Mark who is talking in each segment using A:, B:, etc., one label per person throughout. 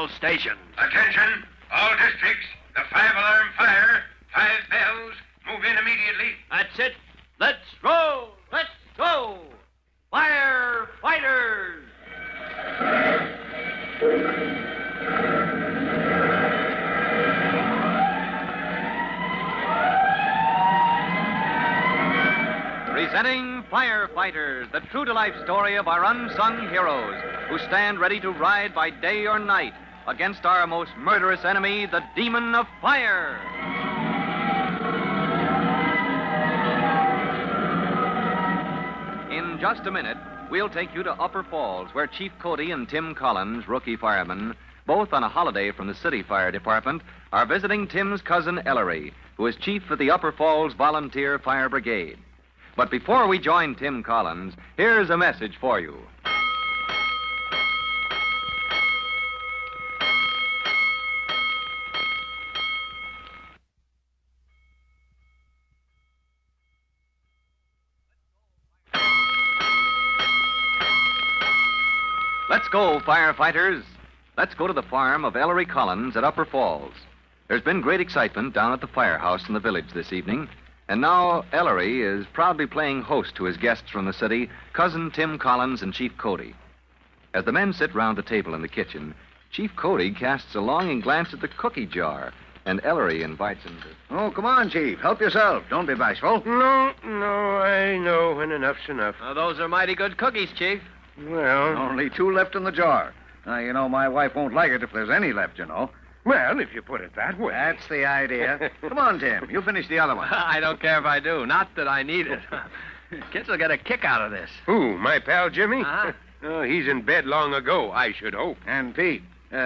A: all stations.
B: Attention, all districts. The 5-alarm fire. 5 bells. Move in immediately.
A: That's it. Let's roll. Let's go. Firefighters. Presenting Firefighters, the true-to-life story of our unsung heroes who stand ready to ride by day or night against our most murderous enemy, the demon of fire. In just a minute, we'll take you to Upper Falls, where Chief Cody and Tim Collins, rookie firemen, both on a holiday from the city fire department, are visiting Tim's cousin Ellery, who is chief of the Upper Falls Volunteer Fire Brigade. But before we join Tim Collins, here's a message for you. Let's go, firefighters. Let's go to the farm of Ellery Collins at Upper Falls. There's been great excitement down at the firehouse in the village this evening. And now Ellery is proudly playing host to his guests from the city, Cousin Tim Collins and Chief Cody. As the men sit round the table in the kitchen, Chief Cody casts a longing glance at the cookie jar, and Ellery invites him to...
C: Oh, come on, Chief. Help yourself. Don't be bashful.
B: No, I know when enough's enough.
A: Those are mighty good cookies, Chief.
B: Well...
C: Only 2 left in the jar. Now, my wife won't like it if there's any left,
B: Well, if you put it that way.
C: That's the idea. Come on, Tim. You finish the other one.
A: I don't care if I do. Not that I need it. Kids will get a kick out of this.
B: Who, my pal Jimmy?
A: Uh-huh.
B: Oh, he's in bed long ago, I should hope.
C: And Pete.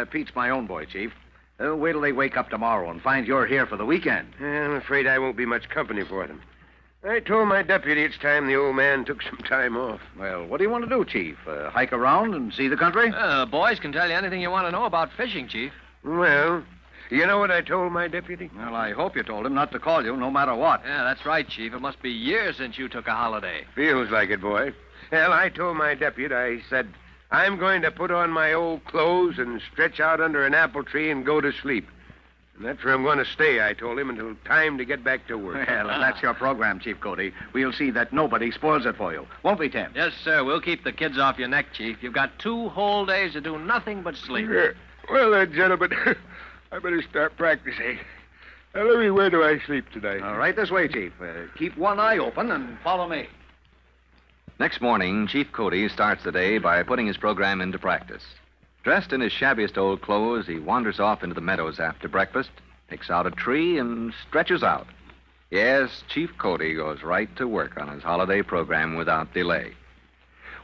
C: Pete's my own boy, Chief. Wait till they wake up tomorrow and find you're here for the weekend.
B: I'm afraid I won't be much company for them. I told my deputy it's time the old man took some time off.
C: Well, what do you want to do, Chief? Hike around and see the country?
A: Boys can tell you anything you want to know about fishing, Chief.
B: Well, you know what I told my deputy?
C: Well, I hope you told him not to call you, no matter what.
A: Yeah, that's right, Chief. It must be years since you took a holiday.
B: Feels like it, boy. Well, I told my deputy, I said, I'm going to put on my old clothes and stretch out under an apple tree and go to sleep. And that's where I'm going to stay, I told him, until time to get back to work.
C: Well, if that's your program, Chief Cody, we'll see that nobody spoils it for you. Won't we, Tim?
A: Yes, sir. We'll keep the kids off your neck, Chief. You've got 2 whole days to do nothing but sleep.
B: Well, gentlemen, I better start practicing. Now, let me, where do I sleep tonight?
C: All right, this way, Chief. Keep one eye open and follow me.
D: Next morning, Chief Cody starts the day by putting his program into practice. Dressed in his shabbiest old clothes, he wanders off into the meadows after breakfast, picks out a tree, and stretches out. Yes, Chief Cody goes right to work on his holiday program without delay.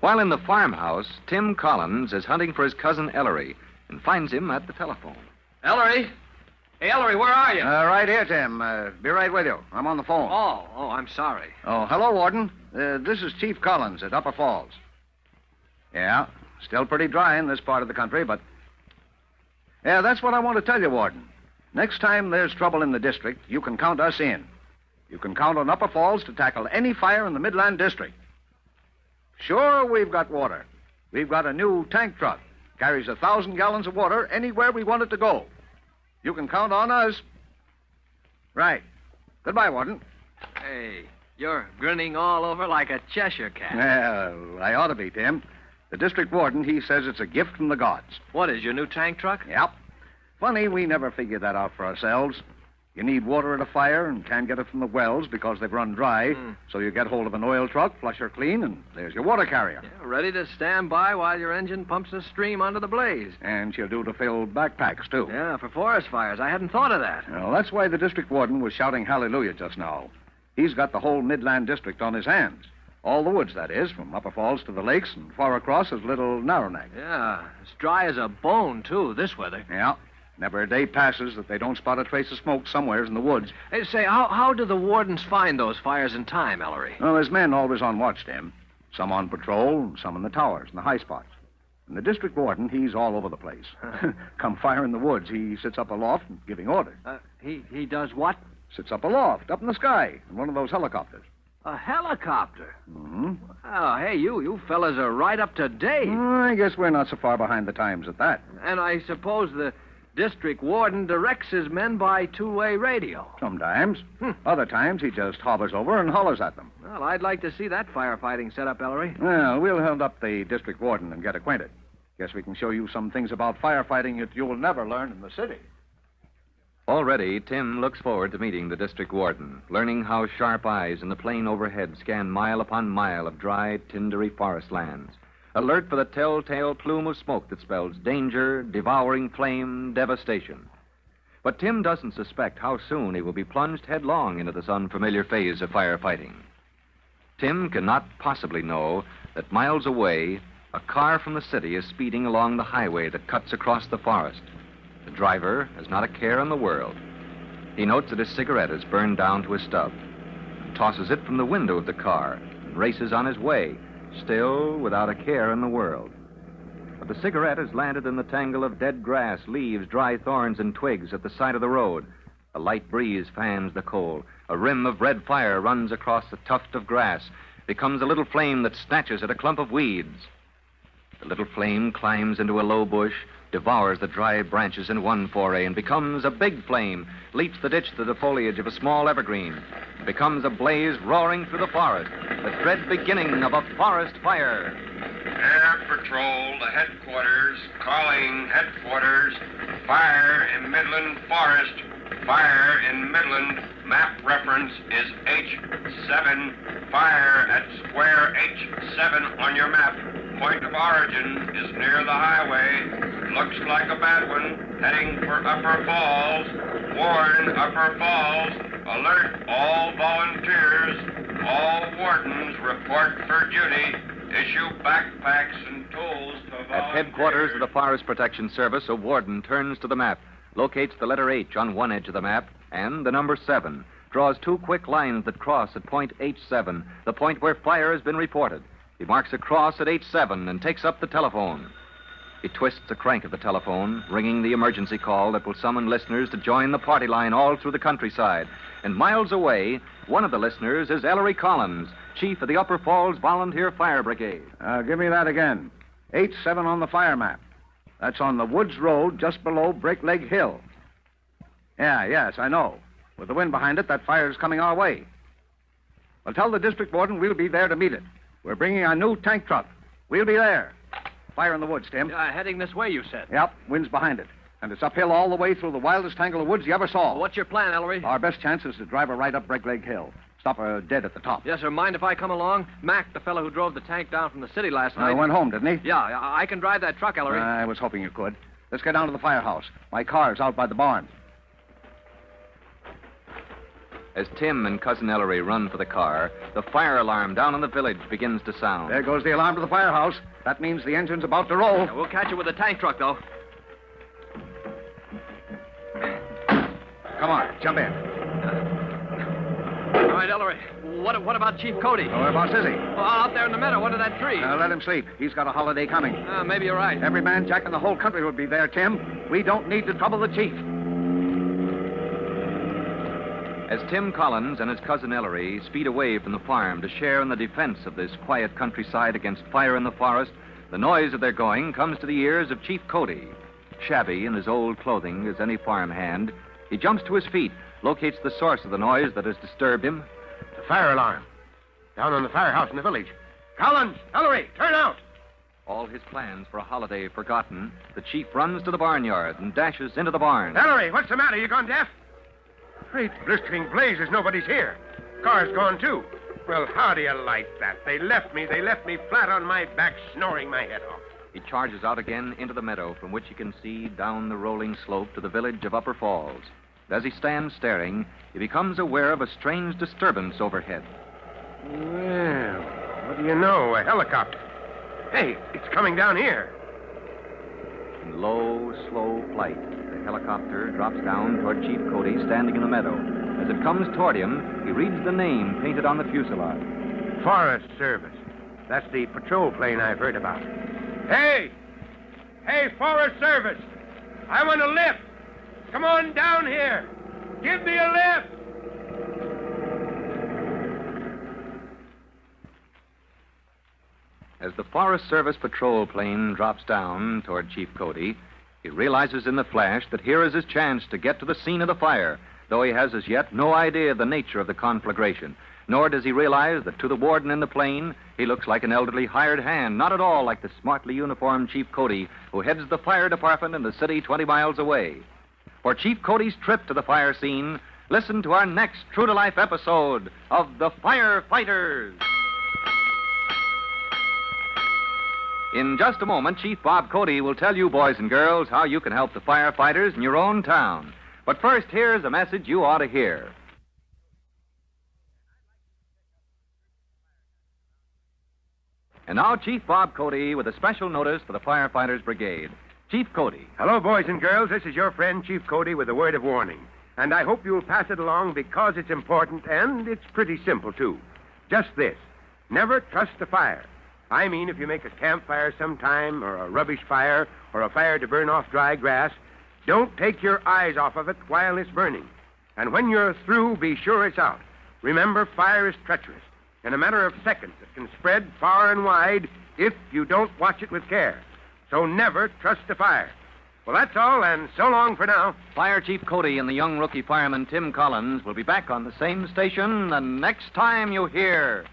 D: While in the farmhouse, Tim Collins is hunting for his cousin Ellery and finds him at the telephone.
A: Ellery? Hey, Ellery, where are you?
C: Right here, Tim. Be right with you. I'm on the phone.
A: Oh, I'm sorry.
C: Oh, hello, Warden. This is Chief Collins at Upper Falls. Yeah, still pretty dry in this part of the country, but... Yeah, that's what I want to tell you, Warden. Next time there's trouble in the district, you can count us in. You can count on Upper Falls to tackle any fire in the Midland District. Sure, we've got water. We've got a new tank truck. Carries 1,000 gallons of water anywhere we want it to go. You can count on us. Right. Goodbye, Warden.
A: Hey, you're grinning all over like a Cheshire cat.
C: Well, I ought to be, Tim. The district warden, he says it's a gift from the gods.
A: What, is your new tank truck?
C: Yep. Funny, we never figured that out for ourselves. You need water at a fire and can't get it from the wells because they've run dry. So you get hold of an oil truck, flush her clean, and there's your water carrier.
A: Yeah, ready to stand by while your engine pumps the stream onto the blaze.
C: And she'll do to fill backpacks, too.
A: Yeah, for forest fires. I hadn't thought of that.
C: Well, that's why the district warden was shouting hallelujah just now. He's got the whole Midland District on his hands. All the woods, that is, from Upper Falls to the lakes and far across is Little Narrowneck.
A: Yeah, it's dry as a bone, too, this weather.
C: Yeah. Never a day passes that they don't spot a trace of smoke somewheres in the woods.
A: Hey, say, how do the wardens find those fires in time, Ellery?
C: Well, there's men always on watch, Tim. Some on patrol, and some in the towers and the high spots. And the district warden, he's all over the place. Come fire in the woods, he sits up aloft giving orders.
A: He does what?
C: Sits up aloft, up in the sky, in one of those helicopters.
E: A helicopter?
C: Mm-hmm.
E: Oh, hey, you fellas are right up to date.
C: I guess we're not so far behind the times at that.
E: And I suppose the district warden directs his men by two-way radio.
C: Sometimes. Other times he just hovers over and hollers at them.
E: Well, I'd like to see that firefighting setup, Ellery.
C: Well, we'll hold up the district warden and get acquainted. Guess we can show you some things about firefighting that you'll never learn in the city.
A: Already, Tim looks forward to meeting the district warden, learning how sharp eyes in the plain overhead scan mile upon mile of dry, tindery forest lands, alert for the telltale plume of smoke that spells danger, devouring flame, devastation. But Tim doesn't suspect how soon he will be plunged headlong into this unfamiliar phase of firefighting. Tim cannot possibly know that miles away, a car from the city is speeding along the highway that cuts across the forest. The driver has not a care in the world. He notes that his cigarette is burned down to a stub, tosses it from the window of the car, and races on his way, still without a care in the world. But the cigarette has landed in the tangle of dead grass, leaves, dry thorns, and twigs at the side of the road. A light breeze fans the coal. A rim of red fire runs across a tuft of grass, becomes a little flame that snatches at a clump of weeds. The little flame climbs into a low bush, devours the dry branches in one foray, and becomes a big flame, leaps the ditch through the foliage of a small evergreen, becomes a blaze roaring through the forest, the dread beginning of a forest fire.
B: Air Patrol to headquarters, calling headquarters, fire in Midland Forest, fire in Midland, map reference is H7, fire at square H7 on your map. Point of origin is near the highway. Looks like a bad one. Heading for Upper Falls. Warn Upper Falls. Alert all volunteers. All wardens report for duty. Issue backpacks and tools to volunteers.
A: At headquarters of the Forest Protection Service, a warden turns to the map, locates the letter H on one edge of the map, and the number 7, draws 2 quick lines that cross at point H7, the point where fire has been reported. He marks a cross at H7 and takes up the telephone. He twists the crank of the telephone, ringing the emergency call that will summon listeners to join the party line all through the countryside. And miles away, one of the listeners is Ellery Collins, chief of the Upper Falls Volunteer Fire Brigade.
C: Give me that again. H7 on the fire map. That's on the Woods Road just below Break Leg Hill. Yes, I know. With the wind behind it, that fire is coming our way. Well, tell the district warden we'll be there to meet it. We're bringing our new tank truck. We'll be there. Fire in the woods, Tim.
E: Heading this way, you said?
C: Yep, wind's behind it. And it's uphill all the way through the wildest tangle of woods you ever saw.
E: Well, what's your plan, Ellery?
C: Our best chance is to drive her right up Break Leg Hill. Stop her dead at the top.
E: Yes, sir. Mind if I come along? Mac, the fellow who drove the tank down from the city last night.
C: Went home, didn't he?
E: Yeah, I can drive that truck, Ellery.
C: I was hoping you could. Let's get down to the firehouse. My car's out by the barn.
A: As Tim and Cousin Ellery run for the car, the fire alarm down in the village begins to sound.
C: There goes the alarm to the firehouse. That means the engine's about to roll.
E: We'll catch it with the tank truck, though.
C: Come on, jump in.
E: All right, Ellery. What about Chief Cody?
C: Whereabouts is he?
E: Out there in the meadow under that tree.
C: Let him sleep. He's got a holiday coming.
E: Maybe you're right.
C: Every man jack in the whole country would be there, Tim. We don't need to trouble the chief.
A: As Tim Collins and his cousin Ellery speed away from the farm to share in the defense of this quiet countryside against fire in the forest, the noise of their going comes to the ears of Chief Cody. Shabby in his old clothing as any farmhand, he jumps to his feet, locates the source of the noise that has disturbed him.
B: The fire alarm. Down on the firehouse in the village. Collins, Ellery, turn out.
A: All his plans for a holiday forgotten, the chief runs to the barnyard and dashes into the barn.
B: Ellery, what's the matter? You gone deaf? Great blistering blazes, nobody's here. Car's gone, too. Well, how do you like that? They left me flat on my back, snoring my head off.
A: He charges out again into the meadow from which he can see down the rolling slope to the village of Upper Falls. As he stands staring, he becomes aware of a strange disturbance overhead.
B: Well, what do you know? A helicopter. Hey, it's coming down here.
A: In low, slow flight, the helicopter drops down toward Chief Cody standing in the meadow. As it comes toward him, he reads the name painted on the fuselage.
B: Forest Service. That's the patrol plane I've heard about. Hey! Hey, Forest Service! I want a lift! Come on down here! Give me a lift!
A: As the Forest Service patrol plane drops down toward Chief Cody, he realizes in the flash that here is his chance to get to the scene of the fire, though he has as yet no idea of the nature of the conflagration. Nor does he realize that to the warden in the plane, he looks like an elderly hired hand, not at all like the smartly uniformed Chief Cody who heads the fire department in the city 20 miles away. For Chief Cody's trip to the fire scene, listen to our next true-to-life episode of The Firefighters. In just a moment, Chief Bob Cody will tell you, boys and girls, how you can help the firefighters in your own town. But first, here's a message you ought to hear. And now, Chief Bob Cody with a special notice for the Firefighters Brigade. Chief Cody.
B: Hello, boys and girls. This is your friend, Chief Cody, with a word of warning. And I hope you'll pass it along because it's important, and it's pretty simple, too. Just this. Never trust the fire. I mean, if you make a campfire sometime, or a rubbish fire, or a fire to burn off dry grass, don't take your eyes off of it while it's burning. And when you're through, be sure it's out. Remember, fire is treacherous. In a matter of seconds, it can spread far and wide if you don't watch it with care. So never trust the fire. Well, that's all, and so long for now.
A: Fire Chief Cody and the young rookie fireman Tim Collins will be back on the same station the next time you hear.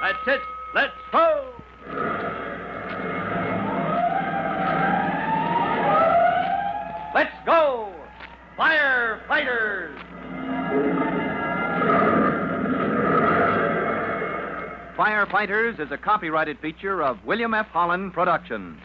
E: That's it. Let's go!
A: Let's go! Firefighters! Firefighters is a copyrighted feature of William F. Holland Productions.